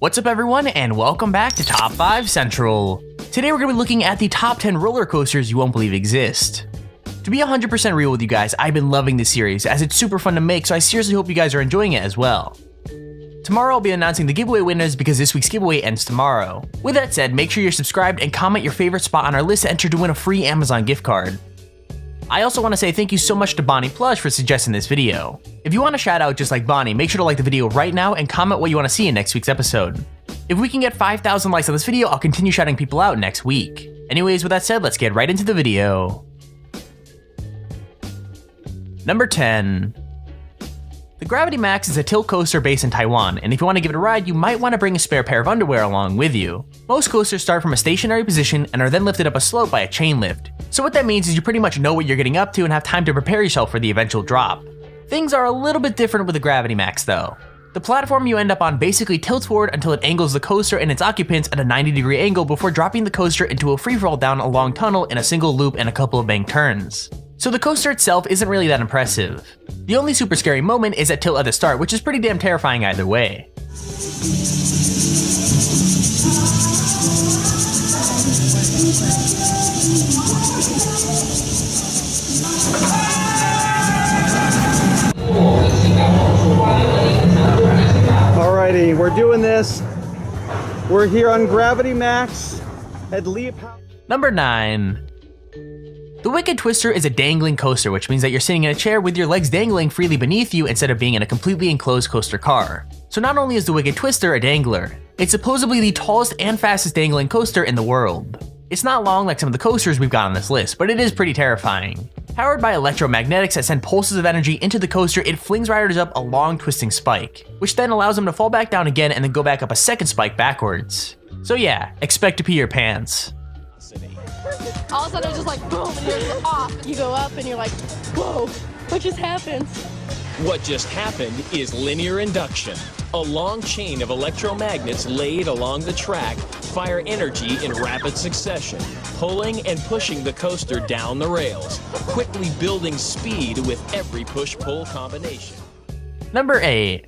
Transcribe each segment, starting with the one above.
What's up everyone, and welcome back to Top 5 Central. Today we're going to be looking at the top 10 roller coasters you won't believe exist. To be 100% real with you guys, I've been loving this series as it's super fun to make, so I seriously hope you guys are enjoying it as well. Tomorrow I'll be announcing the giveaway winners because this week's giveaway ends tomorrow. With that said, make sure you're subscribed and comment your favorite spot on our list to enter to win a free Amazon gift card. I also want to say thank you so much to Bonnie Plush for suggesting this video. If you want a shout out just like Bonnie, make sure to like the video right now and comment what you want to see in next week's episode. If we can get 5,000 likes on this video, I'll continue shouting people out next week. Anyways, with that said, let's get right into the video. Number 10. The Gravity Max is a tilt coaster based in Taiwan, and if you want to give it a ride, you might want to bring a spare pair of underwear along with you. Most coasters start from a stationary position and are then lifted up a slope by a chain lift. So what that means is you pretty much know what you're getting up to and have time to prepare yourself for the eventual drop. Things are a little bit different with the Gravity Max though. The platform you end up on basically tilts forward until it angles the coaster and its occupants at a 90-degree angle before dropping the coaster into a freefall down a long tunnel in a single loop and a couple of bank turns. So the coaster itself isn't really that impressive. The only super scary moment is at tilt at the start, which is pretty damn terrifying either way. Alrighty, we're doing this. We're here on Gravity Max at Leap. Number 9. The Wicked Twister is a dangling coaster, which means that you're sitting in a chair with your legs dangling freely beneath you instead of being in a completely enclosed coaster car. So not only is the Wicked Twister a dangler, it's supposedly the tallest and fastest dangling coaster in the world. It's not long like some of the coasters we've got on this list, but it is pretty terrifying. Powered by electromagnetics that send pulses of energy into the coaster, it flings riders up a long twisting spike, which then allows them to fall back down again and then go back up a second spike backwards. So yeah, expect to pee your pants. All of a sudden it's just like boom and you're just off and you go up and you're like, whoa, what just happened? What just happened is linear induction. A long chain of electromagnets laid along the track fire energy in rapid succession, pulling and pushing the coaster down the rails, quickly building speed with every push-pull combination. Number 8.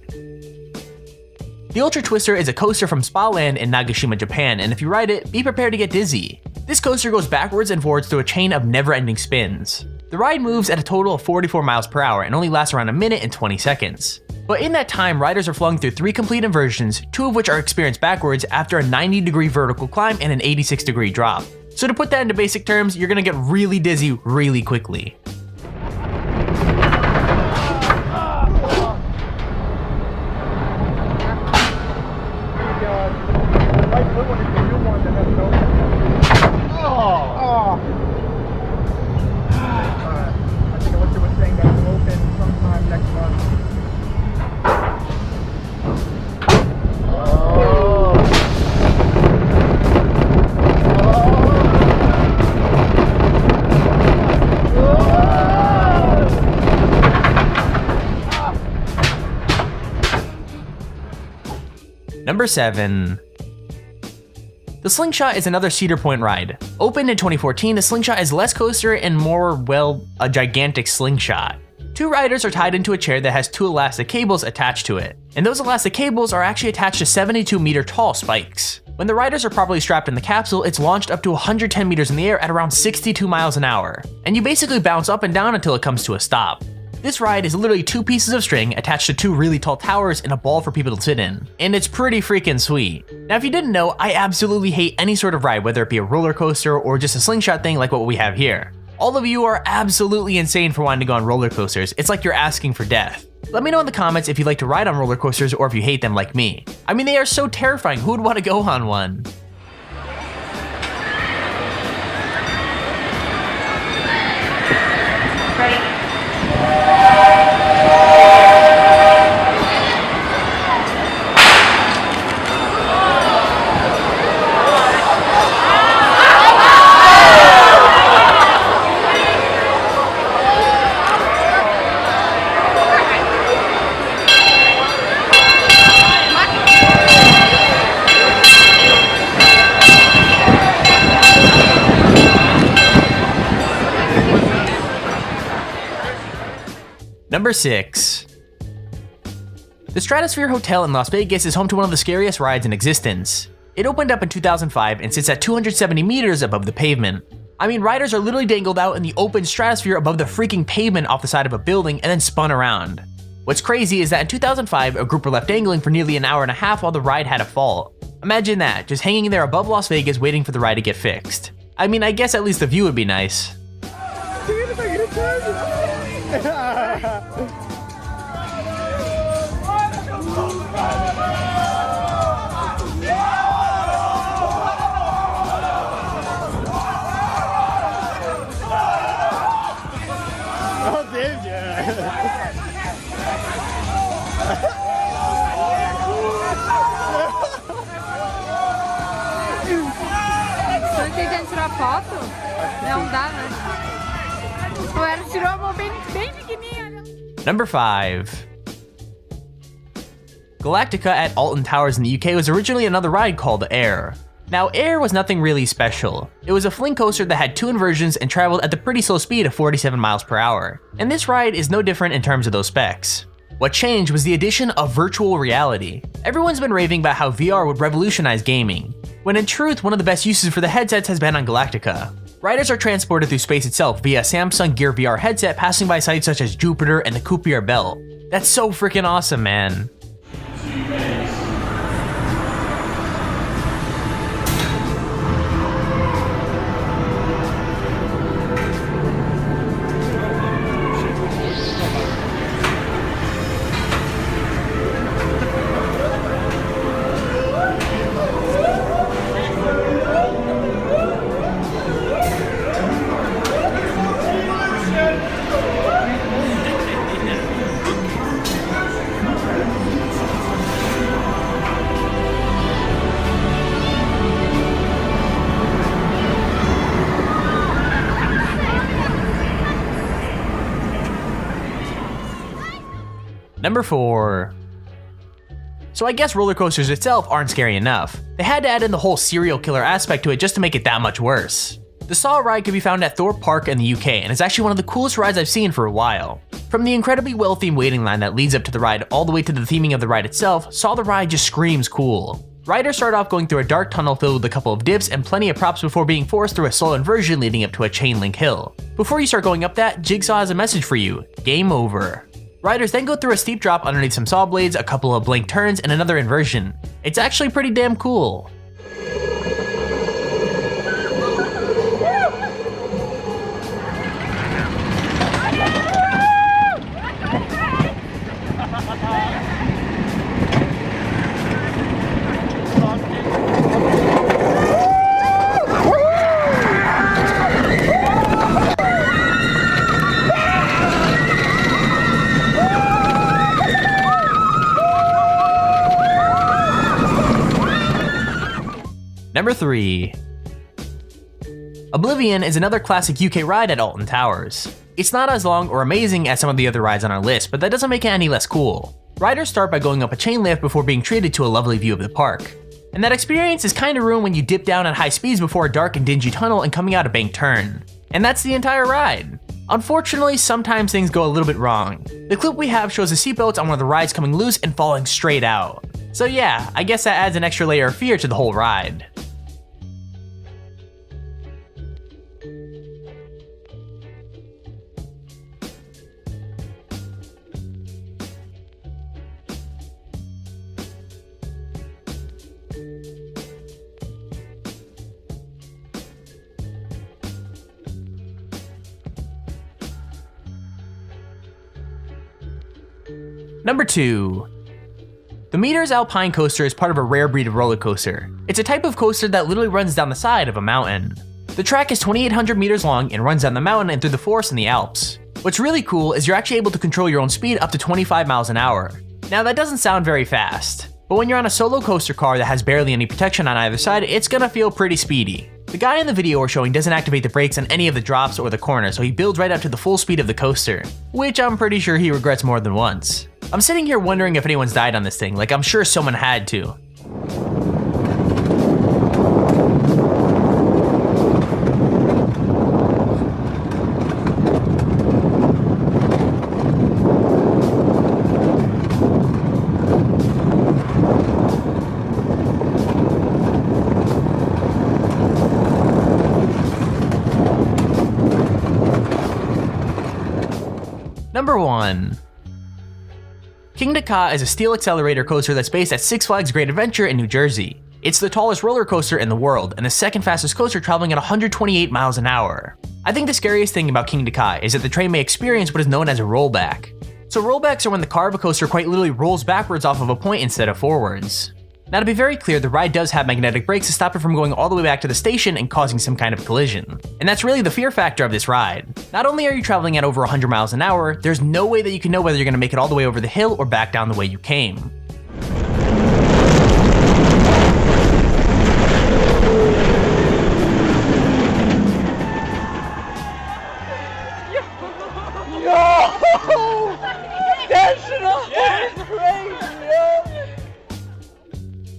The Ultra Twister is a coaster from Spa Land in Nagashima, Japan, and if you ride it, be prepared to get dizzy. This coaster goes backwards and forwards through a chain of never-ending spins. The ride moves at a total of 44 miles per hour and only lasts around a minute and 20 seconds. But in that time, riders are flung through 3 complete inversions, 2 of which are experienced backwards after a 90-degree vertical climb and an 86-degree drop. So to put that into basic terms, you're gonna get really dizzy really quickly. Number 7. The Slingshot is another Cedar Point ride. Opened in 2014, the Slingshot is less coaster and more, well, a gigantic slingshot. 2 riders are tied into a chair that has 2 elastic cables attached to it, and those elastic cables are actually attached to 72-meter tall spikes. When the riders are properly strapped in the capsule, it's launched up to 110 meters in the air at around 62 miles an hour, and you basically bounce up and down until it comes to a stop. This ride is literally 2 pieces of string attached to 2 really tall towers and a ball for people to sit in, and it's pretty freaking sweet. Now if you didn't know, I absolutely hate any sort of ride, whether it be a roller coaster or just a slingshot thing like what we have here. All of you are absolutely insane for wanting to go on roller coasters. It's like you're asking for death. Let me know in the comments if you like to ride on roller coasters or if you hate them like me. I mean, they are so terrifying. Who would want to go on one? Ready? Number 6. The Stratosphere Hotel in Las Vegas is home to one of the scariest rides in existence. It opened up in 2005 and sits at 270 meters above the pavement. I mean, riders are literally dangled out in the open stratosphere above the freaking pavement off the side of a building and then spun around. What's crazy is that in 2005, a group were left dangling for nearly an hour and a half while the ride had a fault. Imagine that, just hanging there above Las Vegas waiting for the ride to get fixed. I mean, I guess at least the view would be nice. Tô tentando tirar foto? Não dá, né? O Ero tirou a mão bem pequenininha. Number 5. Galactica at Alton Towers in the UK was originally another ride called Air. Now, Air was nothing really special. It was a fling coaster that had 2 inversions and traveled at the pretty slow speed of 47 miles per hour. And this ride is no different in terms of those specs. What changed was the addition of virtual reality. Everyone's been raving about how VR would revolutionize gaming, when in truth, one of the best uses for the headsets has been on Galactica. Riders are transported through space itself via a Samsung Gear VR headset passing by sites such as Jupiter and the Kuiper Belt. That's so freaking awesome, man. Number 4. So I guess roller coasters itself aren't scary enough. They had to add in the whole serial killer aspect to it just to make it that much worse. The Saw ride can be found at Thorpe Park in the UK and is actually one of the coolest rides I've seen for a while. From the incredibly well-themed waiting line that leads up to the ride all the way to the theming of the ride itself, Saw the ride just screams cool. Riders start off going through a dark tunnel filled with a couple of dips and plenty of props before being forced through a slow inversion leading up to a chain link hill. Before you start going up that, Jigsaw has a message for you: game over. Riders then go through a steep drop underneath some saw blades, a couple of blank turns, and another inversion. It's actually pretty damn cool. Number 3. Oblivion is another classic UK ride at Alton Towers. It's not as long or amazing as some of the other rides on our list, but that doesn't make it any less cool. Riders start by going up a chain lift before being treated to a lovely view of the park. And that experience is kinda ruined when you dip down at high speeds before a dark and dingy tunnel and coming out a banked turn. And that's the entire ride. Unfortunately, sometimes things go a little bit wrong. The clip we have shows the seatbelts on one of the rides coming loose and falling straight out. So yeah, I guess that adds an extra layer of fear to the whole ride. Number 2. The Meter's Alpine Coaster is part of a rare breed of roller coaster. It's a type of coaster that literally runs down the side of a mountain. The track is 2,800 meters long and runs down the mountain and through the forest in the Alps. What's really cool is you're actually able to control your own speed up to 25 miles an hour. Now that doesn't sound very fast, but when you're on a solo coaster car that has barely any protection on either side, it's gonna feel pretty speedy. The guy in the video we're showing doesn't activate the brakes on any of the drops or the corners, so he builds right up to the full speed of the coaster, which I'm pretty sure he regrets more than once. I'm sitting here wondering if anyone's died on this thing, like I'm sure someone had to. Number 1. Kingda Ka is a steel accelerator coaster that's based at Six Flags Great Adventure in New Jersey. It's the tallest roller coaster in the world and the second fastest coaster, traveling at 128 miles an hour. I think the scariest thing about Kingda Ka is that the train may experience what is known as a rollback. So rollbacks are when the car of a coaster quite literally rolls backwards off of a point instead of forwards. Now, to be very clear, the ride does have magnetic brakes to stop it from going all the way back to the station and causing some kind of collision. And that's really the fear factor of this ride. Not only are you traveling at over 100 miles an hour, there's no way that you can know whether you're going to make it all the way over the hill or back down the way you came.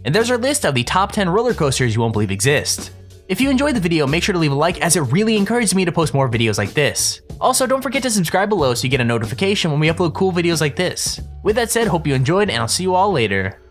And there's our list of the top 10 roller coasters you won't believe exist. If you enjoyed the video, make sure to leave a like, as it really encourages me to post more videos like this. Also, don't forget to subscribe below so you get a notification when we upload cool videos like this. With that said, hope you enjoyed, and I'll see you all later.